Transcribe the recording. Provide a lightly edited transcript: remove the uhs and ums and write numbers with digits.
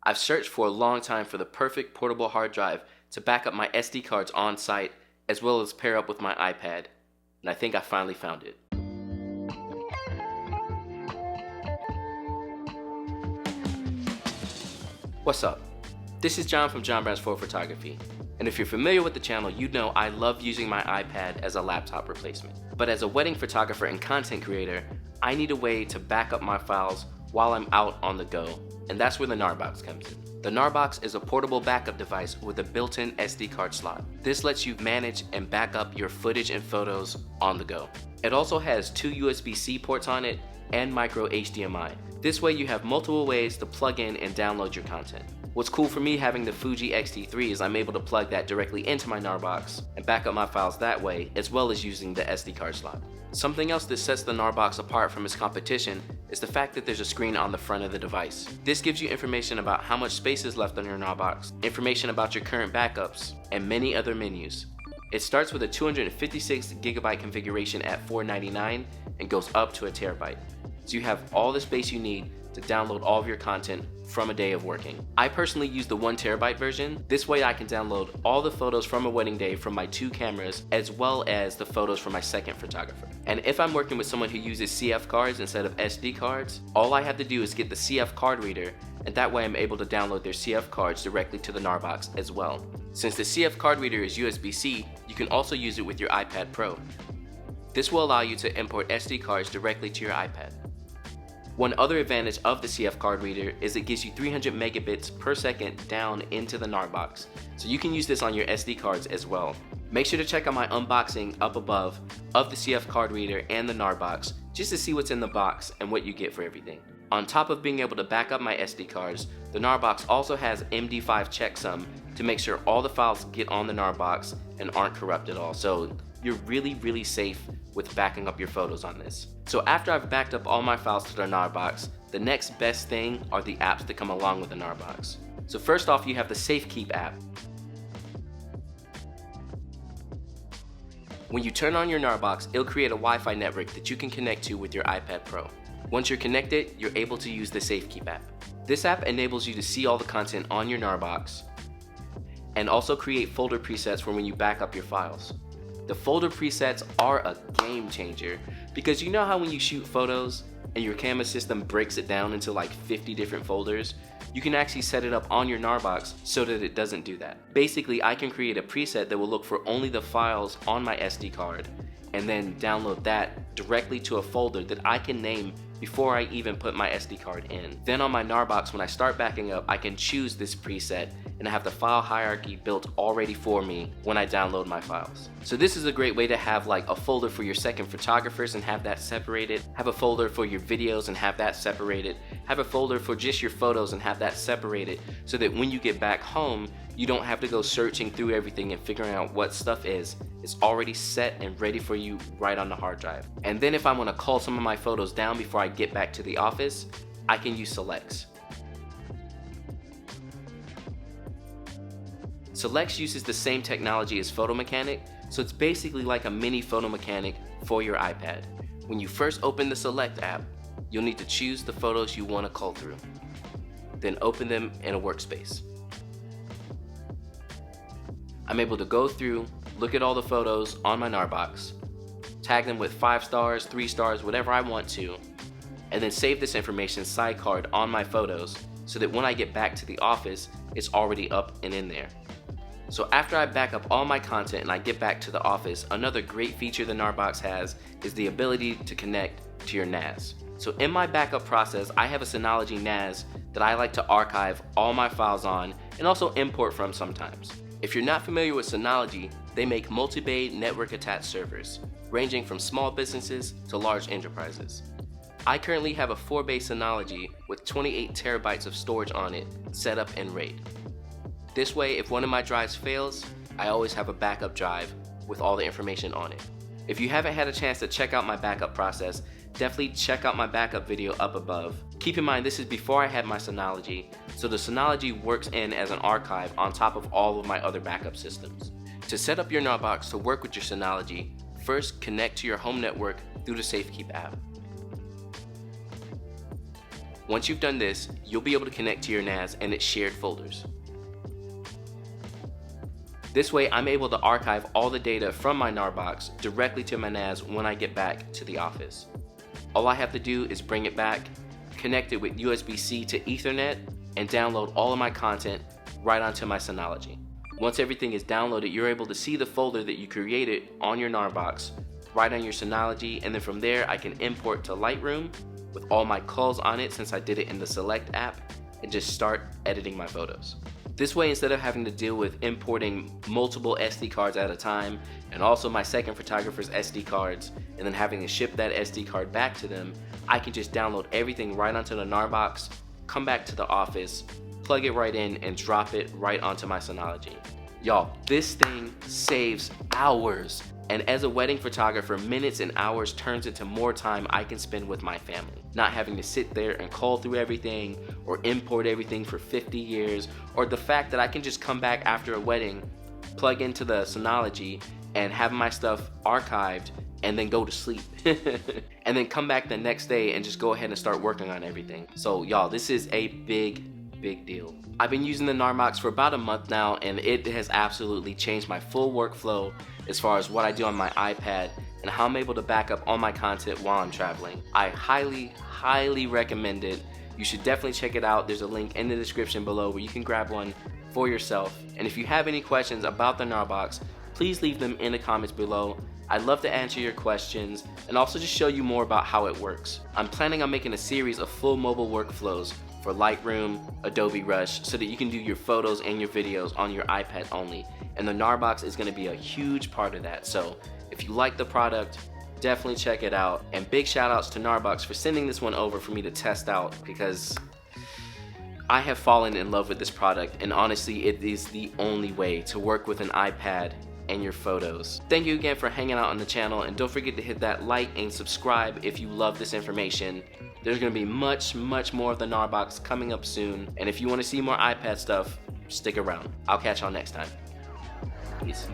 I've searched for a long time for the perfect portable hard drive to back up my SD cards on site as well as pair up with my iPad, and I think I finally found it. What's up? This is John from John Brands 4 Photography, and if you're familiar with the channel, you know I love using my iPad as a laptop replacement. But as a wedding photographer and content creator, I need a way to back up my files while I'm out on the go, and that's where the GNARBOX comes in. The GNARBOX is a portable backup device with a built-in SD card slot. This lets you manage and back up your footage and photos on the go. It also has 2 USB-C ports on it and micro HDMI. This way you have multiple ways to plug in and download your content. What's cool for me having the Fuji X-T3 is I'm able to plug that directly into my GNARBOX and back up my files that way, as well as using the SD card slot. Something else that sets the GNARBOX apart from its competition is the fact that there's a screen on the front of the device. This gives you information about how much space is left on your GNARBOX, information about your current backups, and many other menus. It starts with a 256 gigabyte configuration at $499 and goes up to a terabyte. So you have all the space you need to download all of your content from a day of working. I personally use the 1 terabyte version. This way I can download all the photos from a wedding day from my 2 cameras, as well as the photos from my second photographer. And if I'm working with someone who uses CF cards instead of SD cards, all I have to do is get the CF card reader, and that way I'm able to download their CF cards directly to the GNARBOX as well. Since the CF card reader is USB-C, you can also use it with your iPad Pro. This will allow you to import SD cards directly to your iPad. One other advantage of the CF card reader is it gives you 300 megabits per second down into the GNARBOX, so you can use this on your SD cards as well. Make sure to check out my unboxing up above of the CF card reader and the GNARBOX just to see what's in the box and what you get for everything. On top of being able to back up my SD cards, the GNARBOX also has MD5 checksum to make sure all the files get on the GNARBOX and aren't corrupt at all. So you're really safe with backing up your photos on this. So after I've backed up all my files to the GNARBOX, the next best thing are the apps that come along with the GNARBOX. So first off, you have the SafeKeep app. When you turn on your GNARBOX, it'll create a Wi-Fi network that you can connect to with your iPad Pro. Once you're connected, you're able to use the SafeKeep app. This app enables you to see all the content on your GNARBOX and also create folder presets for when you back up your files. The folder presets are a game changer because you know how when you shoot photos and your camera system breaks it down into like 50 different folders, you can actually set it up on your GNARBOX so that it doesn't do that. Basically, I can create a preset that will look for only the files on my SD card and then download that directly to a folder that I can name before I even put my SD card in. Then on my GNARBOX, when I start backing up, I can choose this preset and I have the file hierarchy built already for me when I download my files. So this is a great way to have like a folder for your second photographers and have that separated, have a folder for your videos and have that separated, have a folder for just your photos and have that separated, so that when you get back home, you don't have to go searching through everything and figuring out what stuff is. It's already set and ready for you right on the hard drive. And then if I want to cull some of my photos down before I get back to the office, I can use Selects. Selects uses the same technology as Photo Mechanic, so it's basically like a mini Photo Mechanic for your iPad. When you first open the Select app, you'll need to choose the photos you want to cull through. Then open them in a workspace. I'm able to go through, look at all the photos on my GNARBOX, tag them with 5 stars, 3 stars, whatever I want to, and then save this information sidecard on my photos so that when I get back to the office, it's already up and in there. So after I back up all my content and I get back to the office, another great feature the GNARBOX has is the ability to connect to your NAS. So in my backup process, I have a Synology NAS that I like to archive all my files on and also import from sometimes. If you're not familiar with Synology, they make multi-bay network attached servers, ranging from small businesses to large enterprises. I currently have a 4-bay Synology with 28 terabytes of storage on it set up in RAID. This way, if one of my drives fails, I always have a backup drive with all the information on it. If you haven't had a chance to check out my backup process, definitely check out my backup video up above. Keep in mind this is before I had my Synology, so the Synology works in as an archive on top of all of my other backup systems. To set up your GNARBOX to work with your Synology, first connect to your home network through the SafeKeep app. Once you've done this, you'll be able to connect to your NAS and its shared folders. This way, I'm able to archive all the data from my GNARBOX directly to my NAS when I get back to the office. All I have to do is bring it back, connect it with USB-C to Ethernet, and download all of my content right onto my Synology. Once everything is downloaded, you're able to see the folder that you created on your GNARBOX right on your Synology, and then from there I can import to Lightroom with all my calls on it since I did it in the Select app, and just start editing my photos. This way, instead of having to deal with importing multiple SD cards at a time, and also my second photographer's SD cards, and then having to ship that SD card back to them, I can just download everything right onto the GNARBOX, come back to the office, plug it right in, and drop it right onto my Synology. Y'all, this thing saves hours. And as a wedding photographer, minutes and hours turns into more time I can spend with my family. Not having to sit there and call through everything or import everything for 50 years, or the fact that I can just come back after a wedding, plug into the Synology, and have my stuff archived and then go to sleep. And then come back the next day and just go ahead and start working on everything. So y'all, this is a big deal. I've been using the GNARBOX for about a month now, and it has absolutely changed my full workflow as far as what I do on my iPad and how I'm able to back up all my content while I'm traveling. I highly recommend it. You should definitely check it out. There's a link in the description below where you can grab one for yourself. And if you have any questions about the GNARBOX, please leave them in the comments below. I'd love to answer your questions and also just show you more about how it works. I'm planning on making a series of full mobile workflows for Lightroom, Adobe Rush, so that you can do your photos and your videos on your iPad only. And the GNARBOX is going to be a huge part of that. So if you like the product, definitely check it out. And big shout outs to GNARBOX for sending this one over for me to test out, because I have fallen in love with this product, and honestly it is the only way to work with an iPad and your photos. Thank you again for hanging out on the channel, and don't forget to hit that like and subscribe if you love this information. There's going to be much more of the GNARBOX coming up soon, and if you want to see more iPad stuff, stick around. I'll catch y'all next time. Peace.